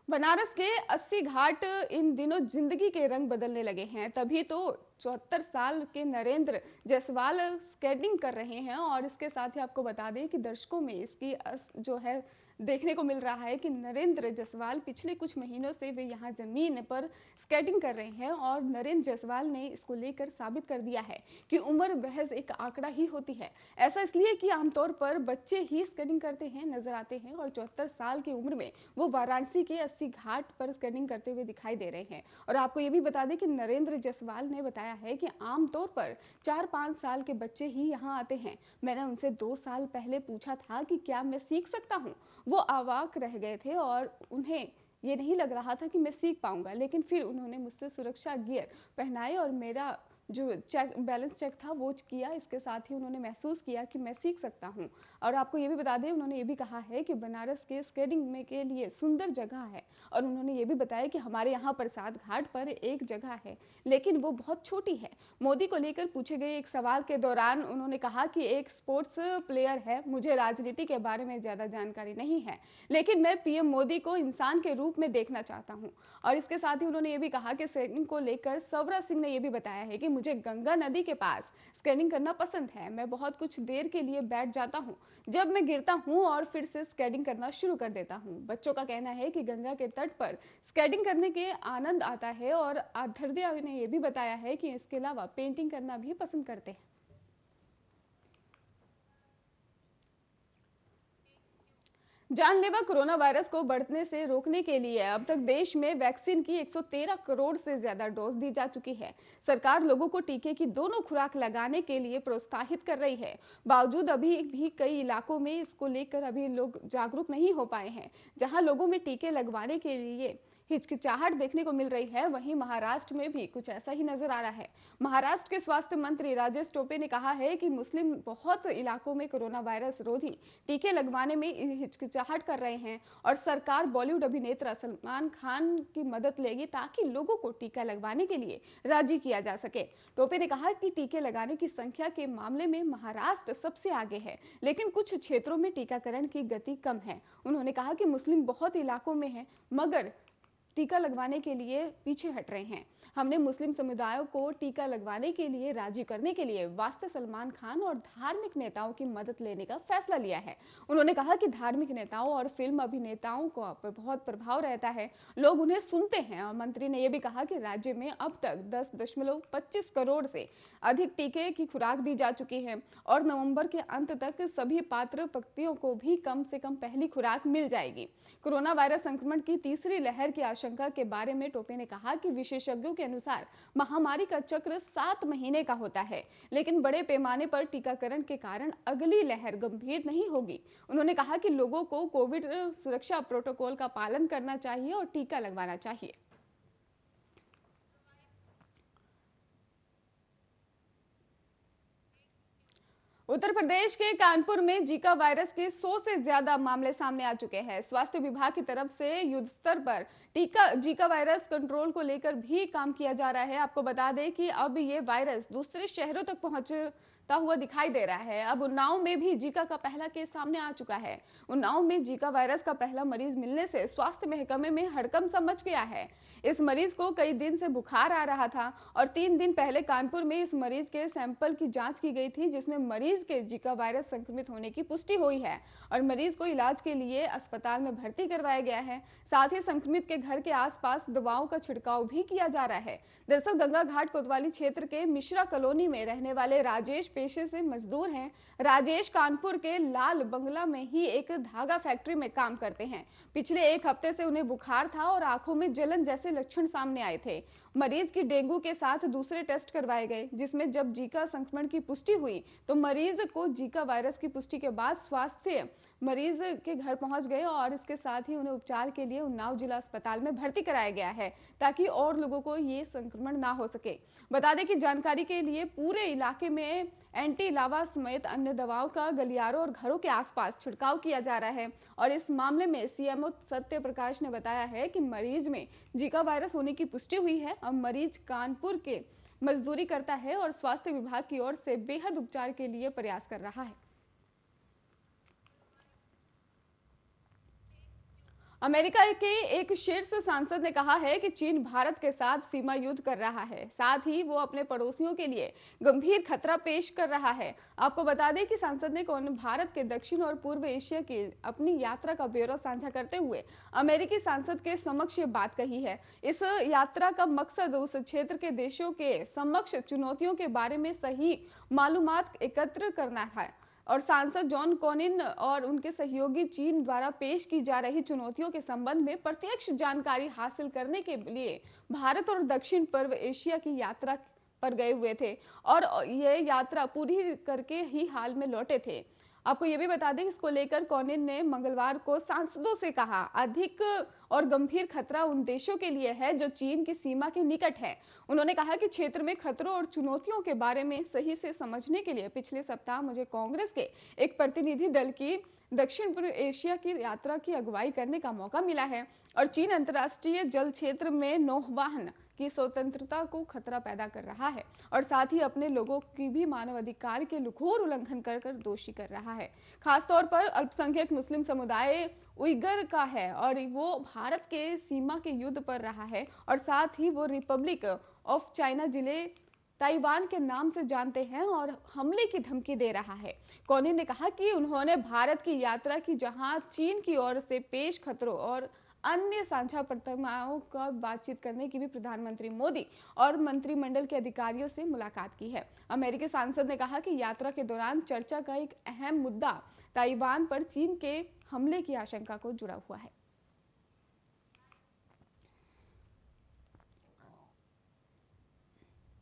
बनारस के 80 घाट इन दिनों जिंदगी के रंग बदलने लगे हैं। तभी तो 74 साल के नरेंद्र जायसवाल स्केटिंग कर रहे हैं और इसके साथ ही आपको बता दें कि दर्शकों में इसकी जो है देखने को मिल रहा है कि नरेंद्र जायसवाल पिछले कुछ महीनों से वे यहाँ जमीन पर स्केटिंग कर रहे हैं और नरेंद्र जायसवाल ने इसको लेकर साबित कर दिया है कि उम्र महज एक आंकड़ा ही होती है। ऐसा इसलिए कि आमतौर पर बच्चे ही स्केटिंग करते हैं नजर आते हैं और 74 साल की उम्र में वो वाराणसी के 80 घाट पर स्केटिंग करते हुए दिखाई दे रहे हैं। और आपको ये भी बता दें कि नरेंद्र जायसवाल ने बताया है कि आमतौर पर 4-5 साल के बच्चे ही यहाँ आते हैं। मैंने उनसे 2 साल पहले पूछा था कि क्या मैं सीख सकता हूँ। वो अवाक रह गए थे और उन्हें ये नहीं लग रहा था कि मैं सीख पाऊंगा, लेकिन फिर उन्होंने मुझसे सुरक्षा गियर पहनाए और मेरा जो बैलेंस चेक था वो किया। इसके साथ ही उन्होंने महसूस किया कि मैं सीख सकता हूं। और आपको ये भी बता दें, उन्होंने ये भी कहा है कि बनारस के स्केटिंग में के लिए सुंदर जगह है और उन्होंने ये भी बताया कि हमारे यहाँ प्रसाद घाट पर एक जगह है लेकिन वो बहुत छोटी है। मोदी को लेकर पूछे गए एक सवाल के दौरान उन्होंने कहा कि एक स्पोर्ट्स प्लेयर है, मुझे राजनीति के बारे में ज्यादा जानकारी नहीं है, लेकिन मैं पीएम मोदी को इंसान के रूप में देखना चाहता हूँ। और इसके साथ ही उन्होंने ये भी कहा कि स्केटिंग को लेकर सवरा सिंह ने यह भी बताया है कि मुझे गंगा नदी के पास स्केटिंग करना पसंद है। मैं बहुत कुछ देर के लिए बैठ जाता हूँ, जब मैं गिरता हूँ और फिर से स्केटिंग करना शुरू कर देता हूँ। बच्चों का कहना है कि गंगा के तट पर स्केटिंग करने के आनंद आता है और आधरदिया ने यह भी बताया है कि इसके अलावा पेंटिंग करना भी पसंद करते हैं। जानलेवा कोरोना वायरस को बढ़ने से रोकने के लिए अब तक देश में वैक्सीन की 113 करोड़ से ज्यादा डोज दी जा चुकी है। सरकार लोगों को टीके की दोनों खुराक लगाने के लिए प्रोत्साहित कर रही है। बावजूद अभी भी कई इलाकों में इसको लेकर अभी लोग जागरूक नहीं हो पाए हैं। जहां लोगों में टीके लगवाने के लिए हिचकिचाहट देखने को मिल रही है, वहीं महाराष्ट्र में भी कुछ ऐसा ही नजर आ रहा है। महाराष्ट्र के स्वास्थ्य मंत्री राजेश टोपे ने कहा है कि मुस्लिम बहुत इलाकों में कोरोना वायरस रोधी टीके लगवाने में हिचकिचाहट कर रहे हैं और सरकार बॉलीवुड अभिनेता सलमान खान की मदद लेगी ताकि लोगों को टीका लगवाने के लिए राजी किया जा सके। टोपे ने कहा कि टीके लगाने की संख्या के मामले में महाराष्ट्र सबसे आगे है, लेकिन कुछ क्षेत्रों में टीकाकरण की गति कम है। उन्होंने कहा कि मुस्लिम बहुत इलाकों में है मगर टीका लगवाने के लिए पीछे हट रहे हैं। हमने मुस्लिम समुदायों को टीका लगवाने के लिए राजी करने के लिए वास्ते सलमान खान और धार्मिक नेताओं की मदद लेने का फैसला लिया है। उन्होंने कहा कि धार्मिक नेताओं और फिल्म अभिनेताओं को बहुत प्रभाव रहता है, लोग उन्हें सुनते हैं। और मंत्री ने यह भी कहा कि राज्य में अब तक 10.25 करोड़ से अधिक टीके की खुराक दी जा चुकी है और नवंबर के अंत तक सभी पात्र व्यक्तियों को भी कम से कम पहली खुराक मिल जाएगी। कोरोना वायरस संक्रमण की तीसरी लहर की आशंका के बारे में टोपे ने कहा कि विशेषज्ञों के अनुसार महामारी का चक्र 7 महीने का होता है, लेकिन बड़े पैमाने पर टीकाकरण के कारण अगली लहर गंभीर नहीं होगी। उन्होंने कहा कि लोगों को कोविड सुरक्षा प्रोटोकॉल का पालन करना चाहिए और टीका लगवाना चाहिए। उत्तर प्रदेश के कानपुर में जीका वायरस के 100 से ज्यादा मामले सामने आ चुके हैं। स्वास्थ्य विभाग की तरफ से युद्ध स्तर पर जीका वायरस कंट्रोल को लेकर भी काम किया जा रहा है। आपको बता दें कि अब ये वायरस दूसरे शहरों तक पहुंचता हुआ दिखाई दे रहा है। अब उन्नाव में भी जीका का पहला केस सामने आ चुका है। उन्नाव में जीका वायरस का पहला मरीज मिलने से स्वास्थ्य महकमे में हड़कंप मच गया है। इस मरीज को कई दिन से बुखार आ रहा था और 3 दिन पहले कानपुर में इस मरीज के सैंपल की जांच की गई थी, जिसमें मरीज के जीका वायरस संक्रमित होने की पुष्टि हुई है और मरीज को इलाज के लिए अस्पताल में भर्ती करवाया गया है। साथ ही संक्रमित के घर के आसपास दवाओं का छिड़काव भी किया जा रहा है। दरअसल गंगा घाट कोतवाली क्षेत्र के मिश्रा कॉलोनी में रहने वाले राजेश पेशे से मजदूर हैं। राजेश कानपुर के लाल बंगला में ही एक धागा फैक्ट्री में काम करते हैं। पिछले 1 हफ्ते से उन्हें बुखार था और आंखों में जलन जैसे लक्षण सामने आए थे। मरीज की डेंगू के साथ दूसरे टेस्ट करवाए गए, जिसमें जब जीका संक्रमण की पुष्टि हुई तो मरीज को जीका वायरस की पुष्टि के बाद स्वास्थ्य मरीज के घर पहुंच गए और इसके साथ ही उन्हें उपचार के लिए उन्नाव जिला अस्पताल में भर्ती कराया गया है ताकि और लोगों को ये संक्रमण ना हो सके। बता दें कि जानकारी के लिए पूरे इलाके में एंटी लावा समेत अन्य दवाओं का गलियारों और घरों के आसपास छिड़काव किया जा रहा है। और इस मामले में सीएमओ सत्य प्रकाश ने बताया है कि मरीज में जीका वायरस होने की पुष्टि हुई है। अब मरीज कानपुर के मजदूरी करता है और स्वास्थ्य विभाग की ओर से बेहद उपचार के लिए प्रयास कर रहा है। अमेरिका के एक शीर्ष सांसद ने कहा है कि चीन भारत के साथ सीमा युद्ध कर रहा है, साथ ही वो अपने पड़ोसियों के लिए गंभीर खतरा पेश कर रहा है। आपको बता दें कि सांसद ने भारत के दक्षिण और पूर्व एशिया की अपनी यात्रा का ब्यौरा साझा करते हुए अमेरिकी सांसद के समक्ष ये बात कही है। इस यात्रा का मकसद उस क्षेत्र के देशों के समक्ष चुनौतियों के बारे में सही मालूमात एकत्र करना है और सांसद जॉन कोनिन और उनके सहयोगी चीन द्वारा पेश की जा रही चुनौतियों के संबंध में प्रत्यक्ष जानकारी हासिल करने के लिए भारत और दक्षिण पूर्व एशिया की यात्रा पर गए हुए थे और ये यात्रा पूरी करके ही हाल में लौटे थे। आपको ये भी बता दें, इसको लेकर कोनिन ने मंगलवार को सांसदों से कहा, अधिक और गंभीर खतरा उन देशों के लिए है जो चीन की सीमा के निकट है। उन्होंने कहा कि क्षेत्र में खतरों और चुनौतियों के बारे में सही से समझने के लिए पिछले सप्ताह मुझे कांग्रेस के एक प्रतिनिधि दल की दक्षिण पूर्व एशिया की यात्रा की अगुवाई करने का मौका मिला है और चीन अंतर्राष्ट्रीय जल क्षेत्र में नौवहन की स्वतंत्रता को खतरा पैदा कर रहा है और साथ ही अपने लोगों की भी मानवाधिकार के घोर उल्लंघन कर दोषी कर रहा है। खासतौर पर अल्पसंख्यक मुस्लिम समुदाय उइगर का है और वो भारत के सीमा के युद्ध पर रहा है और साथ ही वो रिपब्लिक ऑफ चाइना जिले ताइवान के नाम से जानते हैं और हमले की धमकी दे रहा है। कोनिन ने कहा कि उन्होंने भारत की यात्रा की जहां चीन की ओर से पेश खतरों और अन्य साझा प्रतिमाओं का बातचीत करने की भी प्रधानमंत्री मोदी और मंत्रिमंडल के अधिकारियों से मुलाकात की है। अमेरिकी सांसद ने कहा कि यात्रा के दौरान चर्चा का एक अहम मुद्दा ताइवान पर चीन के हमले की आशंका को जुड़ा हुआ है।